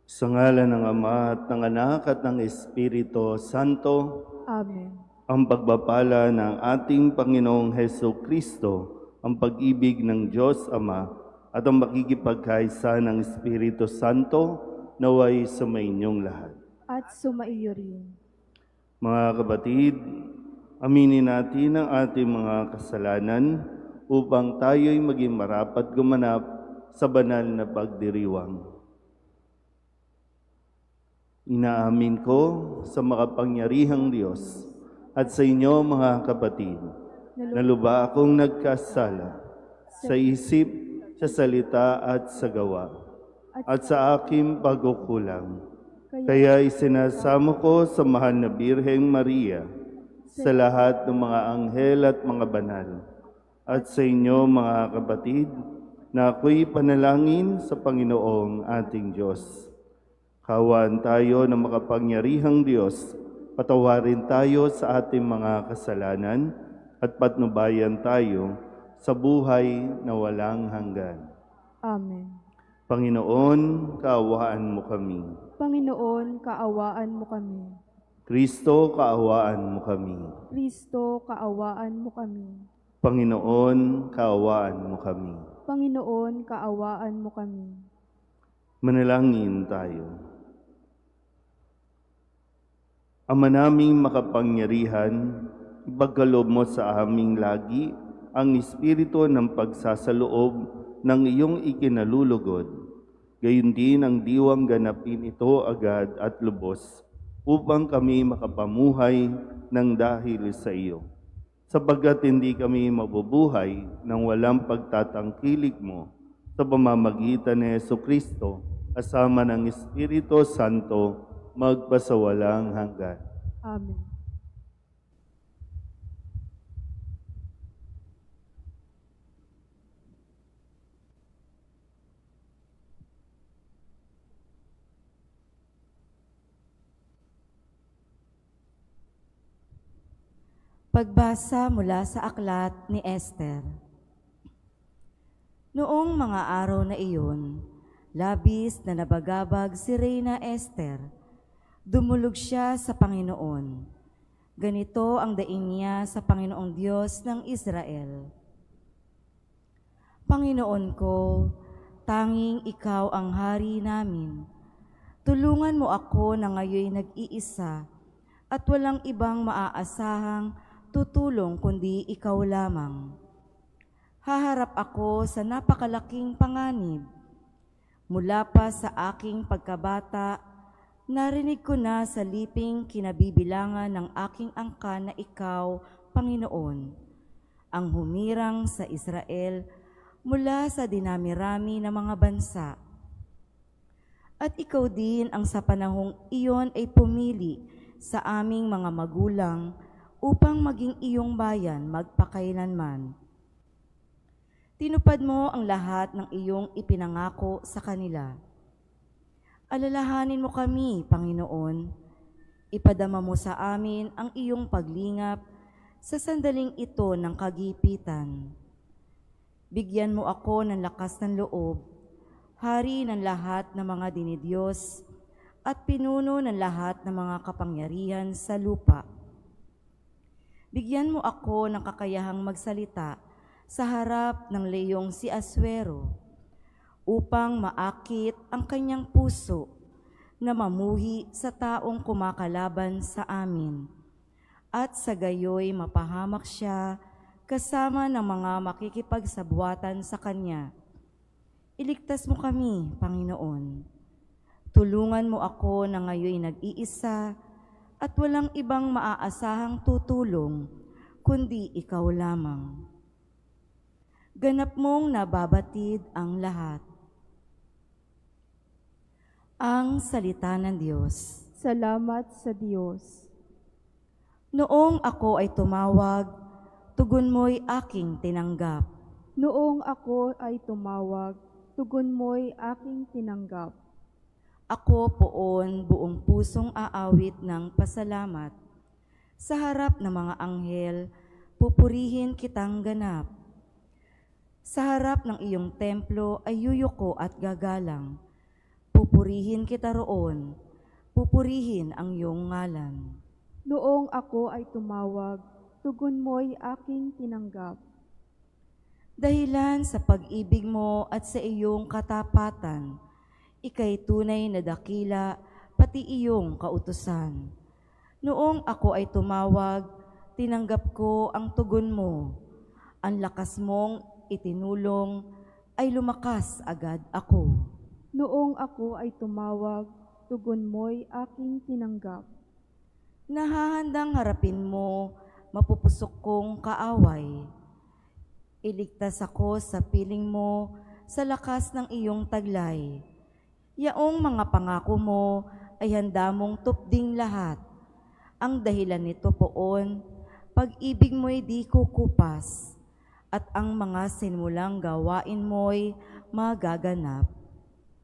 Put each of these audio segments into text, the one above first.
Sa ngalan ng Ama at ng Anak at ng Espiritu Santo, Amen. ang pagbapala ng ating Panginoong Heso Kristo, ang pag-ibig ng Diyos Ama, at ang makikipagkaisa ng Espiritu Santo, naway sumainyong lahat. At sumaiyo rin. Mga kapatid, aminin natin ang ating mga kasalanan upang tayo'y maging marapat gumanap sa banal na pagdiriwang. Inaamin ko sa makapangyarihang Diyos at sa inyo mga kapatid, na lubha akong nagkasala sa isip, sa salita at sa gawa, at sa aking pagkukulang. Kaya isinasamo ko sa mahal na Birheng Maria, sa lahat ng mga anghel at mga banal, at sa inyo mga kapatid, na ako'y panalangin sa Panginoong ating Diyos. Kaawaan tayo ng makapangyarihang Diyos, patawarin tayo sa ating mga kasalanan at patnubayan tayo sa buhay na walang hanggan. Amen. Panginoon, kaawaan mo kami. Panginoon, kaawaan mo kami. Kristo, kaawaan mo kami. Kristo, kaawaan mo kami. Panginoon, kaawaan mo kami. Panginoon, kaawaan mo kami. Manalangin tayo. Ama naming makapangyarihan, ipagkaloob mo sa aming lagi ang espiritu ng pagsasaloob ng iyong ikinalulugod. Gayon din ang diwang ganapin ito agad at lubos, upang kami makapamuhay ng dahil sa iyo. Sapagkat hindi kami mabubuhay ng walang pagtatangkilik mo sa pamamagitan ni Jesucristo, kasama ng Espiritu Santo, magpasawalang hanggan. Amen. Pagbasa mula sa aklat ni Esther. Noong mga araw na iyon, labis na nabagabag si Reyna Esther. Dumulog siya sa Panginoon. Ganito ang daing niya sa Panginoong Diyos ng Israel. Panginoon ko, tanging ikaw ang hari namin. Tulungan mo ako na ngayoy nag-iisa at walang ibang maaasahang tutulong kundi ikaw lamang. Haharap ako sa napakalaking panganib. Mula pa sa aking pagkabata, narinig ko na sa liping kinabibilangan ng aking angkan na ikaw, Panginoon, ang humirang sa Israel mula sa dinami-rami ng mga bansa. At ikaw din ang sa panahong iyon ay pumili sa aming mga magulang upang maging iyong bayan magpakailanman. Tinupad mo ang lahat ng iyong ipinangako sa kanila. Alalahanin mo kami, Panginoon. Ipadama mo sa amin ang iyong paglingap sa sandaling ito ng kagipitan. Bigyan mo ako ng lakas ng loob, hari ng lahat ng mga dinidiyos, at pinuno ng lahat ng mga kapangyarihan sa lupa. Bigyan mo ako ng kakayahang magsalita sa harap ng leyong si Aswero, upang maakit ang kanyang puso na mamuhi sa taong kumakalaban sa amin, at sa gayoy mapahamak siya kasama ng mga makikipagsabuatan sa kanya. Iligtas mo kami, Panginoon. Tulungan mo ako na ngayoy nag-iisa at walang ibang maaasahang tutulong kundi ikaw lamang. Ganap mong nababatid ang lahat. Ang salita ng Diyos. Salamat sa Diyos. Noong ako ay tumawag, tugon mo'y aking tinanggap. Noong ako ay tumawag, tugon mo'y aking tinanggap. Ako poon buong pusong aawit ng pasalamat. Sa harap ng mga anghel, pupurihin kitang ganap. Sa harap ng iyong templo ay yuyuko at gagalang. Pupurihin pupurihin kita roon, pupurihin ang iyong ngalan. Noong ako ay tumawag, tugon mo'y aking tinanggap. Dahilan sa pag-ibig mo at sa iyong katapatan, ika'y tunay na dakila, pati iyong kautusan. Noong ako ay tumawag, tinanggap ko ang tugon mo. Ang lakas mong itinulong, ay lumakas agad ako. Noong ako ay tumawag, tugon mo'y aking tinanggap. Nahahandang harapin mo, mapupusok kong kaaway. Iligtas ako sa piling mo, sa lakas ng iyong taglay. Yaong mga pangako mo ay handa mong tupding lahat. Ang dahilan nito poon, pag-ibig mo'y di kukupas, at ang mga sinimulang gawain mo'y magaganap.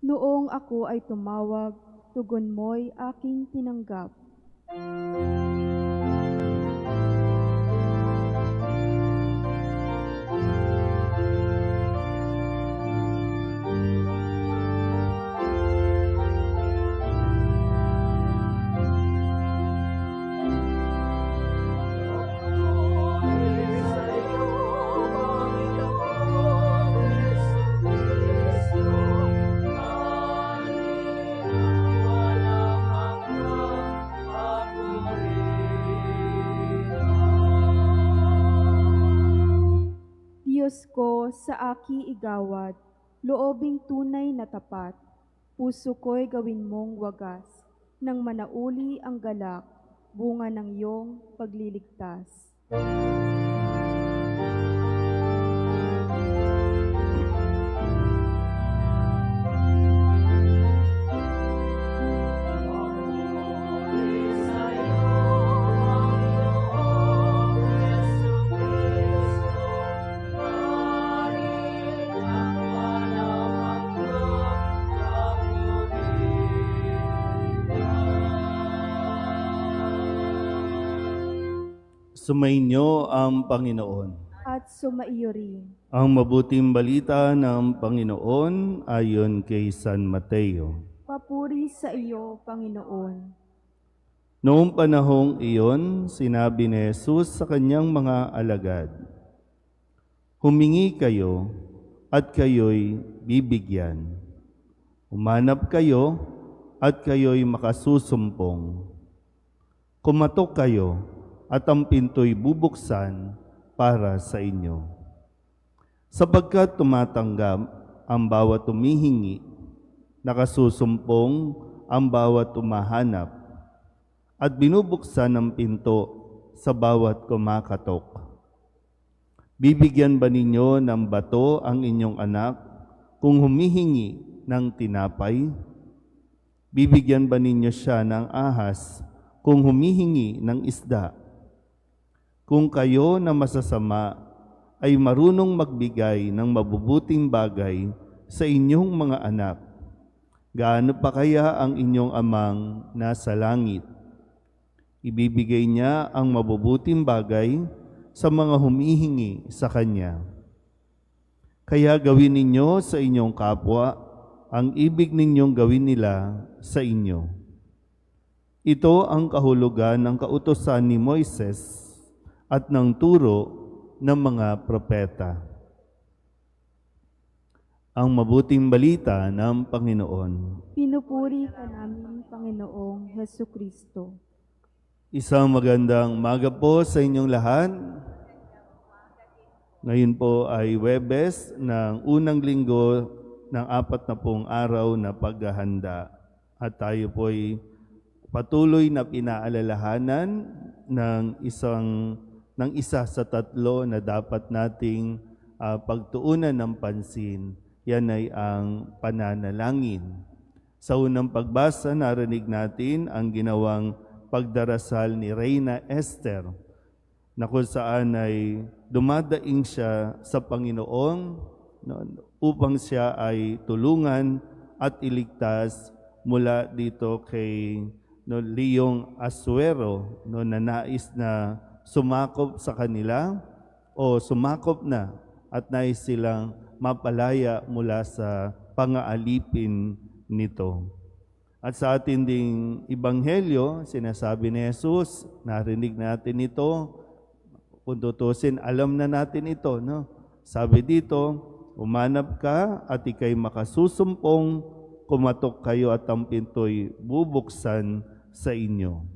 Noong ako ay tumawag, tugon mo'y aking tinanggap. Diyos ko, sa aki igawad, loobing tunay na tapat, puso ko'y gawin mong wagas, nang manauli ang galak, bunga ng iyong pagliligtas. Sumainyo ang Panginoon. At sumaiyo rin. Ang mabuting balita ng Panginoon ayon kay San Mateo. Papuri sa iyo, Panginoon. Noong panahong iyon, sinabi ni Jesus sa kanyang mga alagad, "Humingi kayo at kayo'y bibigyan. Umanap kayo at kayo'y makasusumpong. Kumatok kayo at ang pinto'y bubuksan para sa inyo. Sapagkat tumatanggap ang bawat tumihingi, nakasusumpong ang bawat tumahanap, at binubuksan ang pinto sa bawat kumakatok. Bibigyan ba ninyo ng bato ang inyong anak kung humihingi ng tinapay? Bibigyan ba ninyo siya ng ahas kung humihingi ng isda? Kung kayo na masasama ay marunong magbigay ng mabubuting bagay sa inyong mga anak, gaano pa kaya ang inyong amang nasa langit? Ibibigay niya ang mabubuting bagay sa mga humihingi sa Kanya. Kaya gawin ninyo sa inyong kapwa ang ibig ninyong gawin nila sa inyo. Ito ang kahulugan ng kautusan ni Moises at ng turo ng mga propeta. Ang mabuting balita ng Panginoon. Pinupuri ka namin, Panginoong Hesukristo. Isang magandang umaga po sa inyong lahat. Ngayon po ay Huwebes ng unang linggo ng 40 araw na paghahanda. At tayo po ay patuloy na pinaalalahanan ng isa sa tatlo na dapat nating pagtuunan ng pansin. Yan ay ang pananalangin. Sa unang pagbasa, narinig natin ang ginawang pagdarasal ni Reyna Esther, na kung saan ay dumadaing siya sa Panginoon upang siya ay tulungan at iligtas mula dito kay Leong Asuero na nais na sumakop sa kanila o sumakop na at nais silang mapalaya mula sa pangaalipin nito. At sa ating ding Ebanghelyo, sinasabi ni Jesus, narinig natin ito, kung tutusin, alam na natin ito, no? Sabi dito, umanap ka at ikay makasusumpong, kumatok kayo at ang pinto'y bubuksan sa inyo.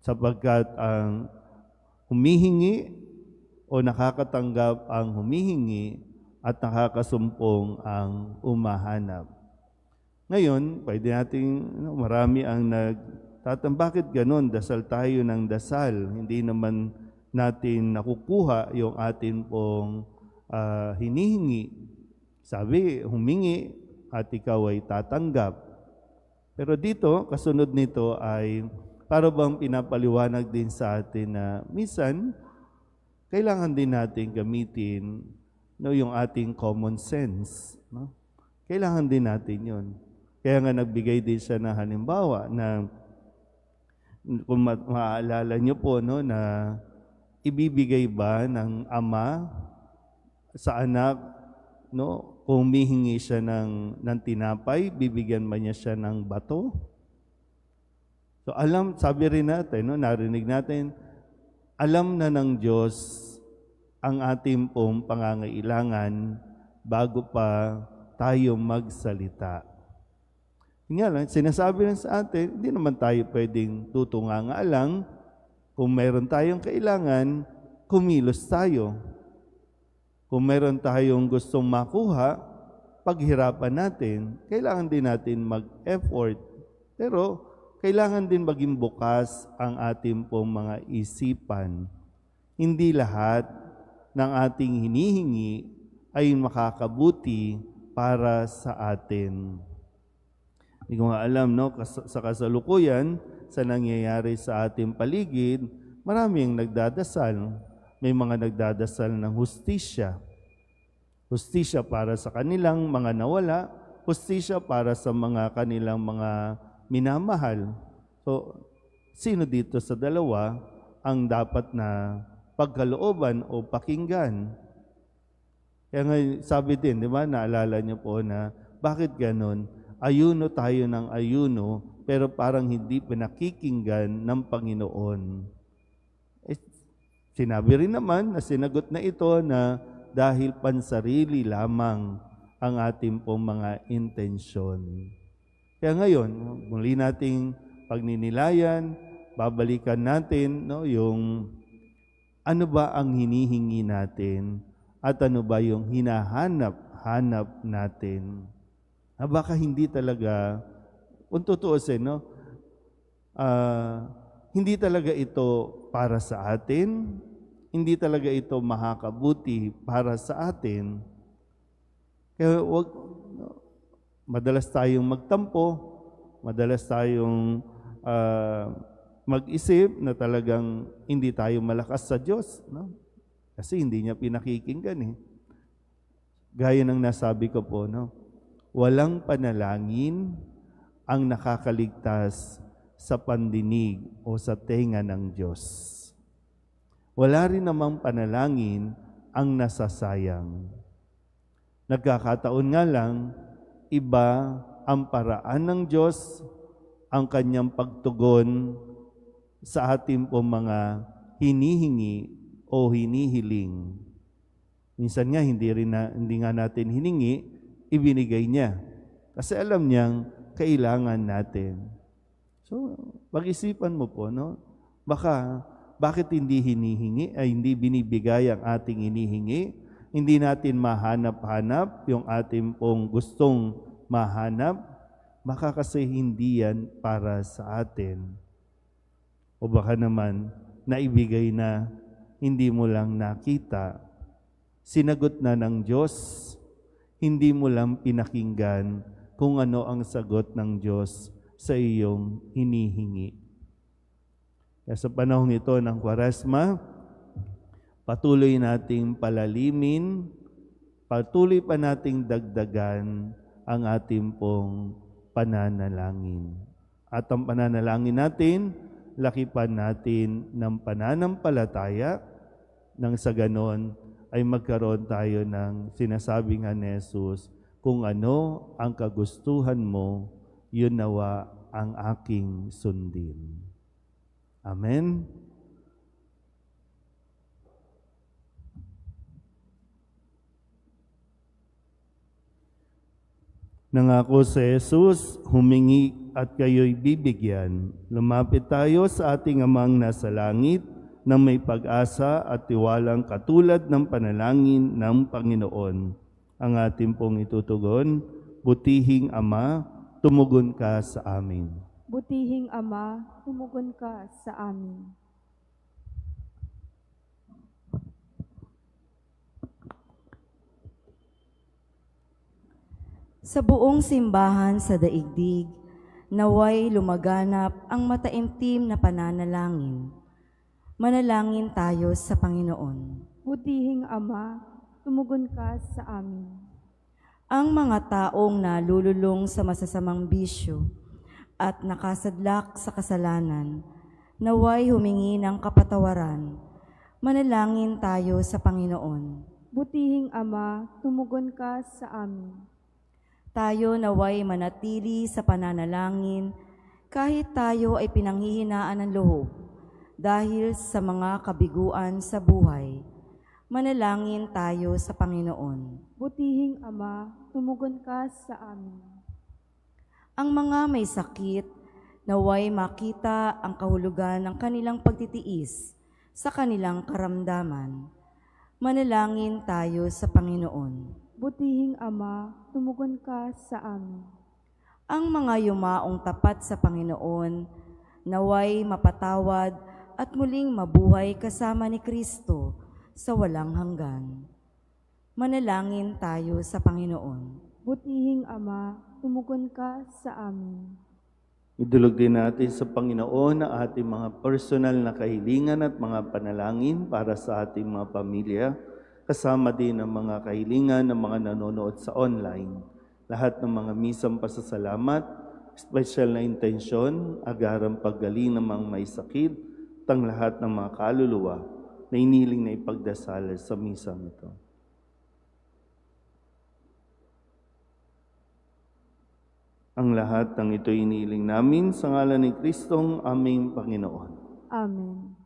Sapagkat ang humihingi o nakakatanggap ang humihingi at nakakasumpong ang umahanap. Ngayon, pwede natin, marami ang bakit ganun? Dasal tayo ng dasal. Hindi naman natin nakukuha yung atin pong hinihingi. Sabi, humingi at ikaw ay tatanggap. Pero dito, kasunod nito ay para bang pinapaliwanag din sa atin na minsan, kailangan din natin gamitin yung ating common sense. No? Kailangan din natin yun. Kaya nga nagbigay din siya na halimbawa na kung maaalala niyo po no, na ibibigay ba ng ama sa anak, no, kung humihingi siya ng tinapay, bibigyan ba niya siya ng bato? So sabi rin natin, no, narinig natin, alam na ng Diyos ang ating pong pangangailangan bago pa tayo magsalita. Nga lang, sinasabi lang sa atin, hindi naman tayo pwedeng tutunganga lang. Kung mayroon tayong kailangan, kumilos tayo. Kung mayroon tayong gustong makuha, paghirapan natin, kailangan din natin mag-effort. Pero kailangan din maging bukas ang ating pong mga isipan. Hindi lahat ng ating hinihingi ay makakabuti para sa atin. Hindi ko nga alam, no? Sa kasalukuyan, sa nangyayari sa ating paligid, maraming nagdadasal. May mga nagdadasal ng hustisya. Hustisya para sa kanilang mga nawala, hustisya para sa mga kanilang mga minamahal. So, sino dito sa dalawa ang dapat na pagkalooban o pakinggan? Kaya nga sabi din, di ba, naalala niyo po na bakit ganon? Ayuno tayo ng ayuno, pero parang hindi pinakikinggan ng Panginoon. Sinabi rin naman na sinagot na ito na dahil pansarili lamang ang ating pong mga intensyon. Kaya ngayon, muli nating pagninilayan, babalikan natin no, yung ano ba ang hinihingi natin at ano ba yung hinahanap natin. Baka hindi talaga, kung tutuusin, no? Hindi talaga ito para sa atin, hindi talaga ito makakabuti para sa atin. Kaya madalas tayong magtampo, madalas tayong mag-isip na talagang hindi tayo malakas sa Diyos, no? Kasi hindi niya pinakikinggan eh. Gaya ng nasabi ko po, no? Walang panalangin ang nakakaligtas sa pandinig o sa tenga ng Diyos. Wala rin namang panalangin ang nasasayang. Nagkakataon nga lang, iba ang paraan ng Diyos, ang kanyang pagtugon sa ating po mga hinihingi o hinihiling. Minsan nga hindi nga natin hiningi, ibinigay niya. Kasi alam niyang kailangan natin. So, pag-isipan mo po, no? Bakit hindi hinihingi, ay hindi binibigay ang ating hinihingi? Hindi natin mahanap-hanap yung ating pong gustong mahanap? Baka kasi hindi yan para sa atin. O baka naman, naibigay na, hindi mo lang nakita. Sinagot na ng Diyos, hindi mo lang pinakinggan kung ano ang sagot ng Diyos sa iyong hinihingi. Kaya sa panahon ito ng Kwaresma, patuloy nating palalimin, patuloy pa nating dagdagan ang ating pong pananalangin. At ang pananalangin natin, lakipan natin ng pananampalataya nang sa ganon ay magkaroon tayo ng sinasabi nga ni Jesus, kung ano ang kagustuhan mo, yun nawa ang aking sundin. Amen. Nangako si Jesus, humingi at kayo'y bibigyan. Lumapit tayo sa ating Amang nasa langit na may pag-asa at tiwalang katulad ng panalangin ng Panginoon. Ang ating pong itutugon, butihing Ama, tumugon ka sa amin. Butihing Ama, tumugon ka sa amin. Sa buong simbahan sa daigdig, naway lumaganap ang mataimtim na pananalangin. Manalangin tayo sa Panginoon. Butihing Ama, tumugon ka sa amin. Ang mga taong nalululong sa masasamang bisyo at nakasadlak sa kasalanan, naway humingi ng kapatawaran. Manalangin tayo sa Panginoon. Butihing Ama, tumugon ka sa amin. Tayo naway manatili sa pananalangin kahit tayo ay pinanghihinaan ng loob dahil sa mga kabiguan sa buhay. Manalangin tayo sa Panginoon. Butihing Ama, tumugon ka sa amin. Ang mga may sakit naway makita ang kahulugan ng kanilang pagtitiis sa kanilang karamdaman. Manalangin tayo sa Panginoon. Butihing Ama, tumugon ka sa amin. Ang mga yumaong tapat sa Panginoon, naway mapatawad at muling mabuhay kasama ni Kristo sa walang hanggan. Manalangin tayo sa Panginoon. Butihing Ama, tumugon ka sa amin. Idulog din natin sa Panginoon ang ating mga personal na kahilingan at mga panalangin para sa ating mga pamilya, kasama din ang mga kahilingan ng mga nanonood sa online. Lahat ng mga misang pasasalamat, special na intensyon, agarang paggaling ng mga may sakit, at ang lahat ng mga kaluluwa na iniling na ipagdasal sa misang ito. Ang lahat ng ito iniling namin sa ngalan ni Kristong aming Panginoon. Amen.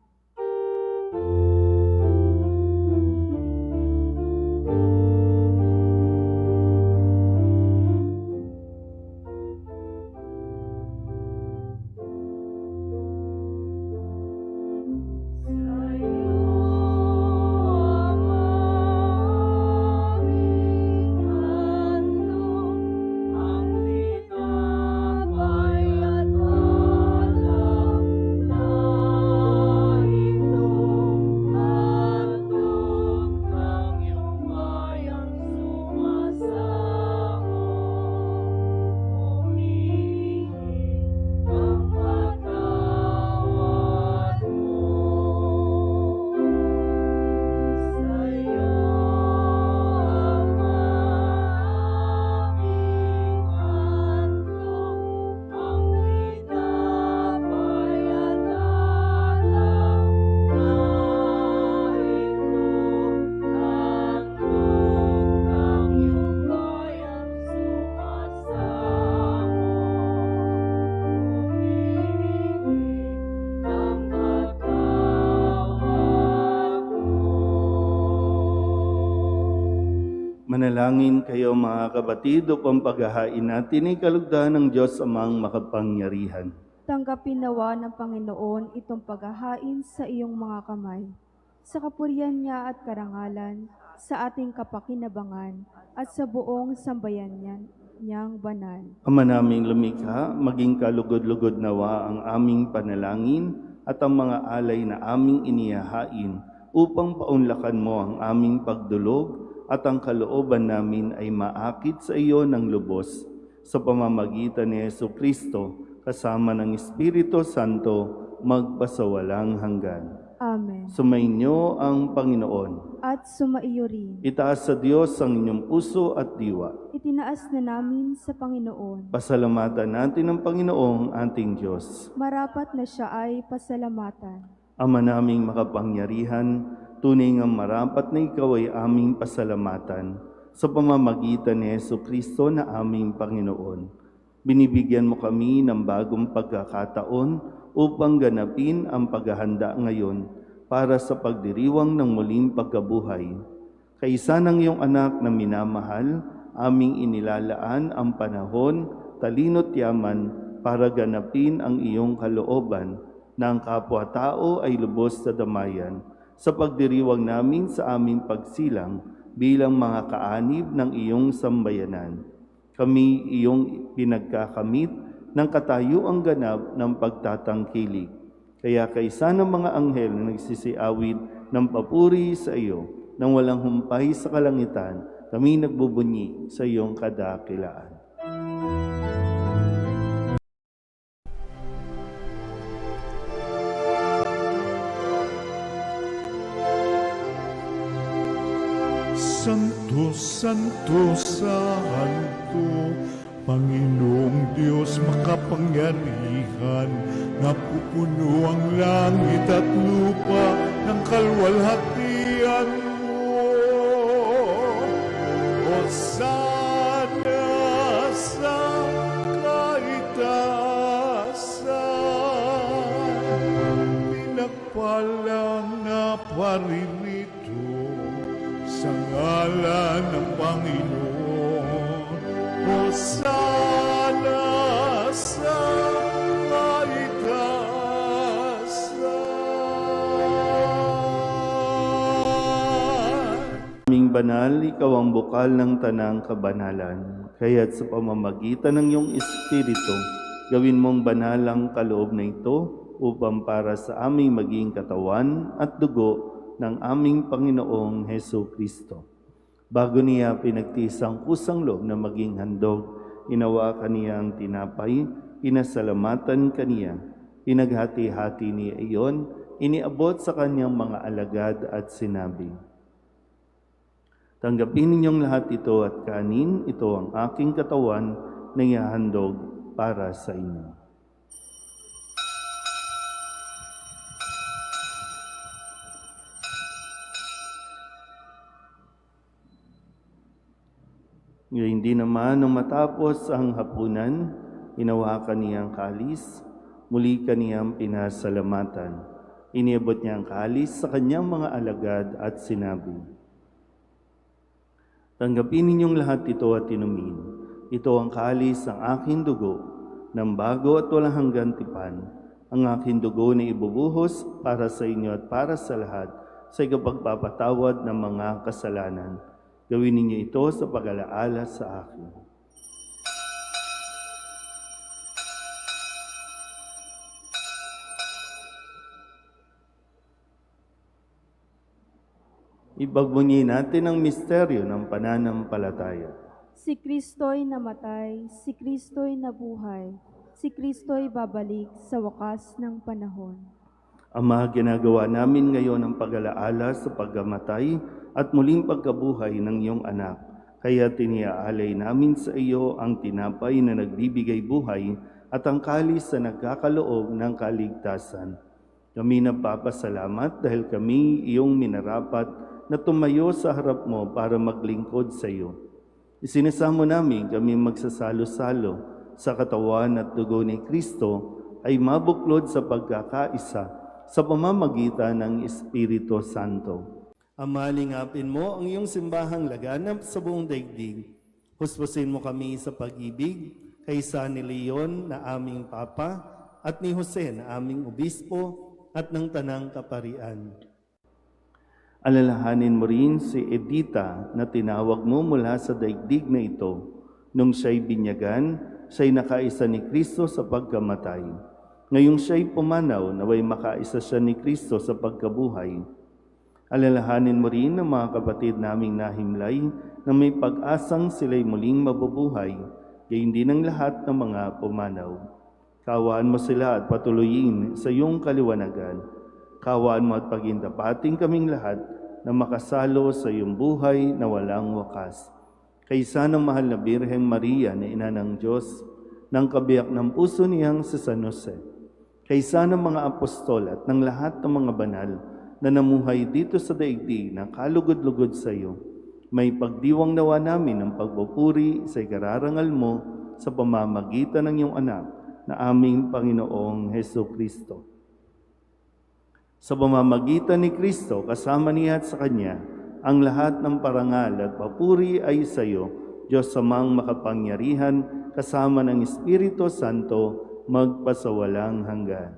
Manalangin kayo mga kapatid upang paghahain natin ay kalugdan ng Diyos amang makapangyarihan. Tanggapin nawa ng Panginoon itong paghahain sa iyong mga kamay, sa kapurihan niya at karangalan, sa ating kapakinabangan, at sa buong sambayan niyang banal. Ama naming lumikha, maging kalugod-lugod nawa ang aming panalangin at ang mga alay na aming inihahain upang paunlakan mo ang aming pagdulog at ang kalooban namin ay maakit sa iyo ng lubos sa pamamagitan ni Jesucristo kasama ng Espiritu Santo magpasawalang hanggan. Amen. Sumainyo ang Panginoon. At sumaiyo rin. Itaas sa Diyos ang inyong puso at diwa. Itinaas na namin sa Panginoon. Pasalamatan natin ang Panginoong ating Diyos. Marapat na siya ay pasalamatan. Ama naming makapangyarihan, tunay ngang marapat na ikaw ay aming pasalamatan sa pamamagitan ni Jesucristo na aming Panginoon. Binibigyan mo kami ng bagong pagkakataon upang ganapin ang paghahanda ngayon para sa pagdiriwang ng muling pagkabuhay. Kaisa ng iyong anak na minamahal, aming inilalaan ang panahon, talino't yaman para ganapin ang iyong kalooban na ang kapwa-tao ay lubos sa damayan sa pagdiriwang namin sa aming pagsilang bilang mga kaanib ng iyong sambayanan. Kami iyong pinagkakamit ng katayuang ganap ng pagtatangkilik. Kaya kaisa ng mga anghel na nagsisiawit ng papuri sa iyo nang walang humpay sa kalangitan, kami nagbubunyi sa iyong kadakilaan. Santo, Santo, Santo, Panginoong Diyos makapangyarihan, napupuno ang langit at lupa ng kalwalhatian mo. Hosana sa kaitaasan, pinagpalang na paririto sa ngalan ng Panginoon. Hosana sa kaitaasan. Aming banal, ikaw ang bukal ng tanang kabanalan. Kaya't sa pamamagitan ng iyong Espiritu, gawin mong banal ang kaloob na ito upang para sa aming maging katawan at dugo ng aming Panginoong Heso Kristo. Bago niya pinagtiis ang kusang loob na maging handog, inawakan niya ang tinapay, inasalamatan kaniya, pinaghati-hati niya iyon, iniabot sa kanyang mga alagad at sinabi, "Tanggapin ninyong lahat ito at kanin, ito ang aking katawan na ihahandog para sa inyo." Ngayon din naman, nung matapos ang hapunan, inawakan niya ang kalis, muli kaniyang pinasalamatan. Iniabot niya ang kalis sa kanyang mga alagad at sinabi, "Tanggapin ninyong lahat ito at inumin. Ito ang kalis ng aking dugo, ng bago at walang hanggang tipan, ang aking dugo na ibubuhos para sa inyo at para sa lahat sa ikapagpapatawad ng mga kasalanan. Gawin ninyo ito sa pag-alaala sa akin." Ipagbunyi natin ang misteryo ng pananampalataya. Si Kristo'y namatay, si Kristo'y nabuhay, si Kristo'y babalik sa wakas ng panahon. Ama, ginagawa namin ngayon ang pag-alaala sa pagkamatay at muling pagkabuhay ng iyong anak. Kaya tiniaalay namin sa iyo ang tinapay na nagbibigay buhay at ang kalis na nagkakaloob ng kaligtasan. Kami nagpapasalamat dahil kami iyong minarapat na tumayo sa harap mo para maglingkod sa iyo. Isinasamo namin kami magsasalo-salo sa katawan at dugo ni Kristo ay mabuklod sa pagkakaisa sa pamamagitan ng Espiritu Santo. Ama, lingapin mo ang iyong simbahang laganap sa buong daigdig. Huspusin mo kami sa pag-ibig kaysa ni Leon na aming Papa at ni Jose na aming Obispo at ng Tanang Kaparian. Alalahanin mo rin si Edita na tinawag mo mula sa daigdig na ito. Nung siya'y binyagan, siya'y nakaisa ni Kristo sa pagkamatay. Ngayong siya'y pumanaw, naway makaisa siya ni Kristo sa pagkabuhay. Alalahanin mo rin ang mga kapatid naming nahimlay na may pag-asang sila'y muling mabubuhay, gayon din ang lahat ng mga pumanaw. Kawaan mo sila at patuloyin sa iyong kaliwanagan. Kawaan mo at pagindapating kaming lahat na makasalo sa iyong buhay na walang wakas. Kaysa ng mahal na Birheng Maria na ina ng Diyos, ng kabiyak ng puso niyang si San Jose, kaysa ng mga apostol at ng lahat ng mga banal na namuhay dito sa daigdig na kalugod-lugod sa iyo, may pagdiwang nawa namin ang pagpupuri sa ikararangal mo sa pamamagitan ng iyong anak na aming Panginoong Heso Kristo. Sa pamamagitan ni Kristo, kasama niya at sa Kanya, ang lahat ng parangal at papuri ay sa iyo, Diyos Amang makapangyarihan, kasama ng Espiritu Santo, magpasawalang hanggan.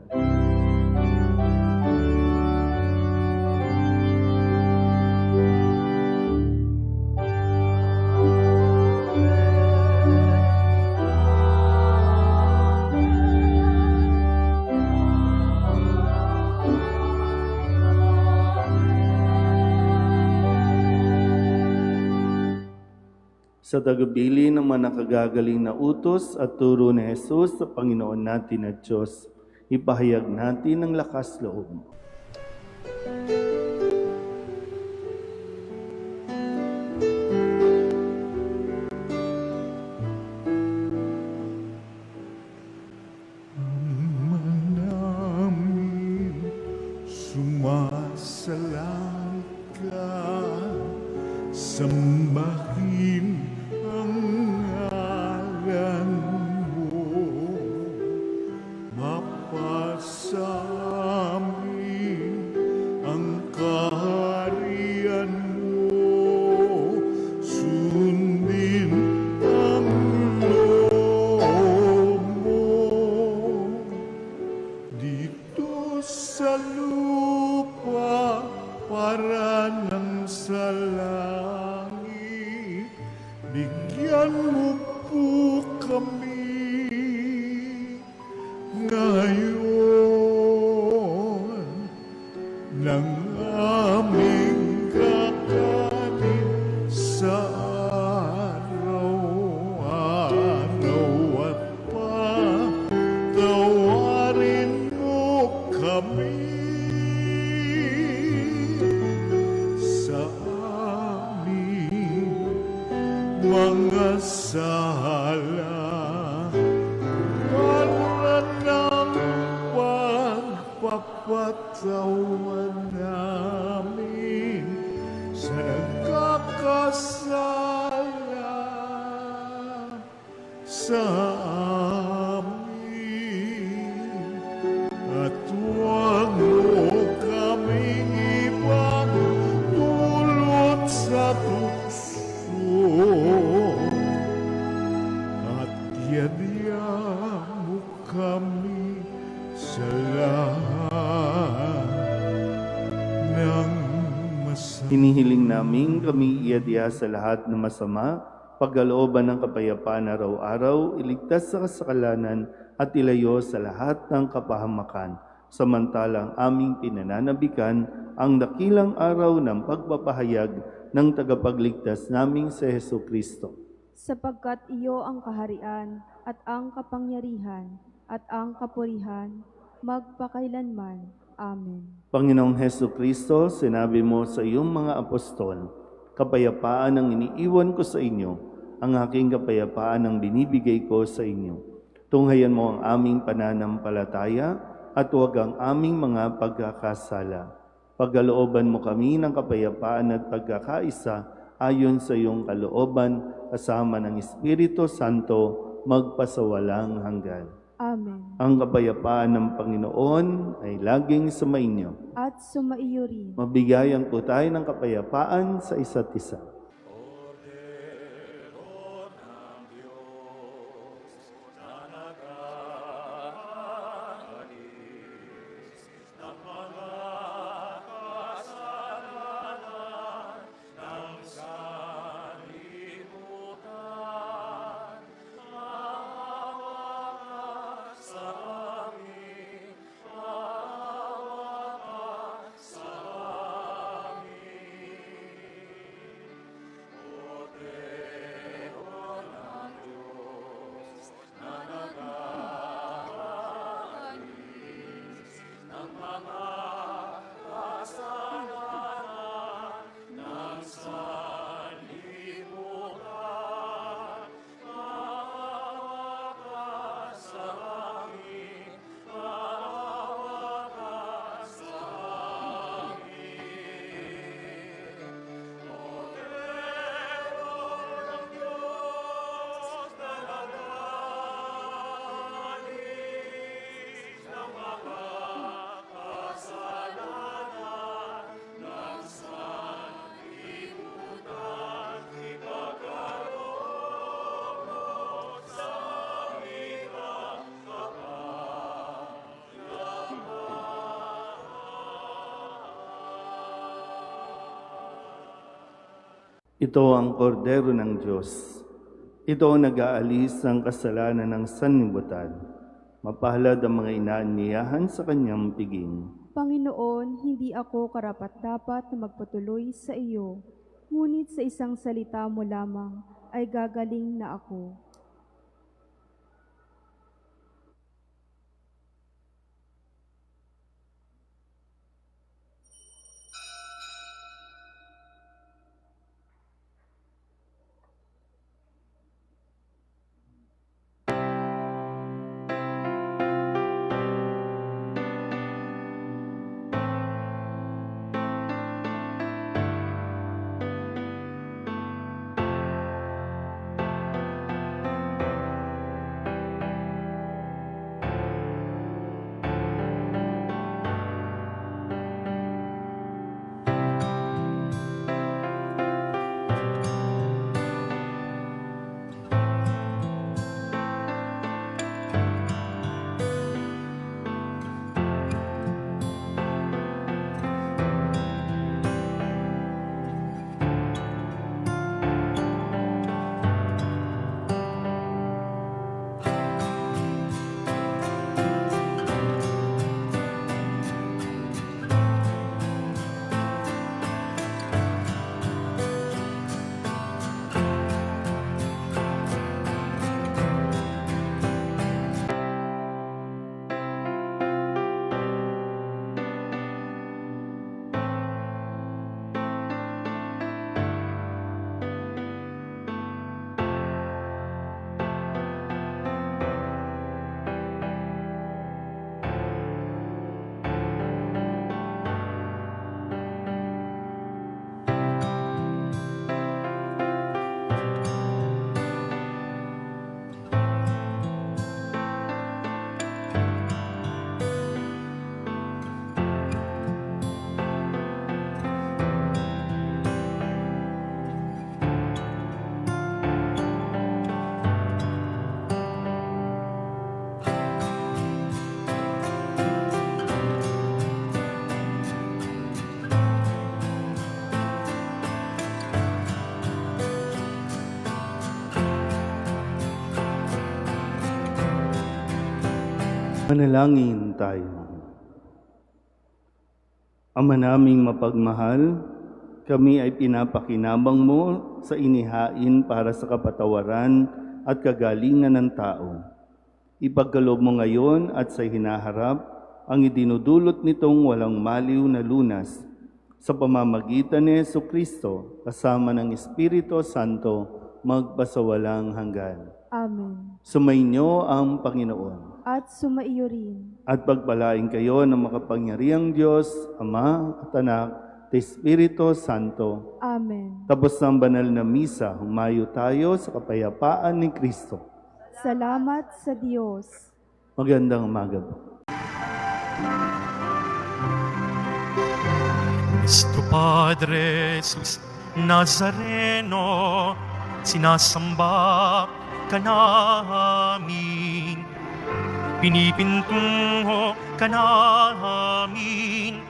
Sa tagubilin ng mga nakagagaling na utos at turo ni Jesus sa Panginoon natin at Diyos, ipahayag natin ang lakas loob. Namin sumasalang ka, sambahin ang ngalan mo, mapasamin ang kaharian mo, sundin ang loob mo dito sa lupa para nang sa langit. Bigyan mo po kami ngayon ng aming kakanin sa araw-araw at patawarin mo kami sa aming mga sala, para ng pagpapatawan namin sa nagkakasala sa amin. At huwag mo kaming ibang dulot sa tukso, at yadya mo kami sa lahat ng masama. Hinihiling namin kami iadya sa lahat ng masama, pagkalooban ng kapayapaan araw-araw, iligtas sa kasalanan at ilayo sa lahat ng kapahamakan. Samantalang aming pinananabikan ang dakilang araw ng pagpapahayag ng tagapagligtas naming si Heso Kristo. Sapagkat iyo ang kaharian at ang kapangyarihan at ang kapurihan magpakailanman. Amen. Panginoong Heso Kristo, sinabi mo sa iyong mga apostol, kapayapaan ang iniiwan ko sa inyo, ang aking kapayapaan ang binibigay ko sa inyo. Tunghayan mo ang aming pananampalataya at huwag ang aming mga pagkakasala. Pagkalooban mo kami ng kapayapaan at pagkakaisa ayon sa iyong kalooban, kasama ng Espiritu Santo, magpasawalang hanggan. Amen. Ang kapayapaan ng Panginoon ay laging sumainyo. At sumaiyo rin. Mabigayan po tayo ng kapayapaan sa isa't isa. Ito ang kordero ng Diyos. Ito ang nag-aalis ng kasalanan ng sanlibutan. Mapalad ang mga inaanyayahan sa kanyang piging. Panginoon, hindi ako karapat-dapat na magpatuloy sa iyo, ngunit sa isang salita mo lamang ay gagaling na ako. Manalangin tayo. Ama naming mapagmahal, kami ay pinapakinabang mo sa inihain para sa kapatawaran at kagalingan ng tao. Ipagkaloob mo ngayon at sa hinaharap ang idinudulot nitong walang maliw na lunas sa pamamagitan ni Jesucristo kasama ng Espiritu Santo magpasawalang hanggan. Amen. Sumainyo ang Panginoon. At sumaiyo rin. At pagpalain kayo ng makapangyarihang Diyos, Ama at Anak, at Espiritu Santo. Amen. Tapos ng banal na misa, humayo tayo sa kapayapaan ni Kristo. Salamat sa Diyos. Magandang umaga po. Nuestro Padre Jesus Nazareno, sinasamba ka namin. Pinipintungo ka namin,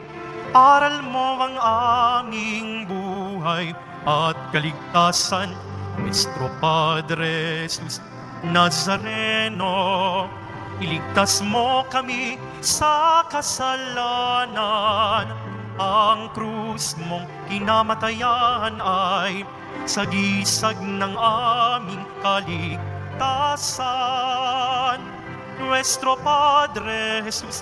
aral mo ang aming buhay at kaligtasan. Nuestro Padre Jesus Nazareno, iligtas mo kami sa kasalanan. Ang krus mong kinamatayan ay sagisag ng aming kaligtasan. Nuestro Padre Jesus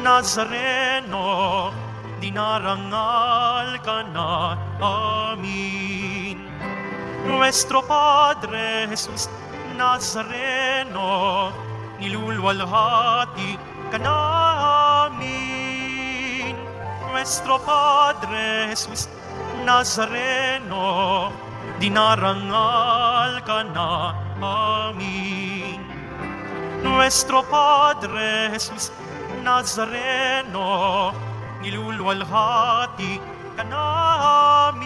Nazareno, dinarangal ka na amin. Nuestro Padre Jesus Nazareno, nilulwalhati ka namin. Nuestro Padre Jesus Nazareno, dinarangal ka na amin. Nuestro Padre Jesus Nazareno, nilulwalhati ka namin.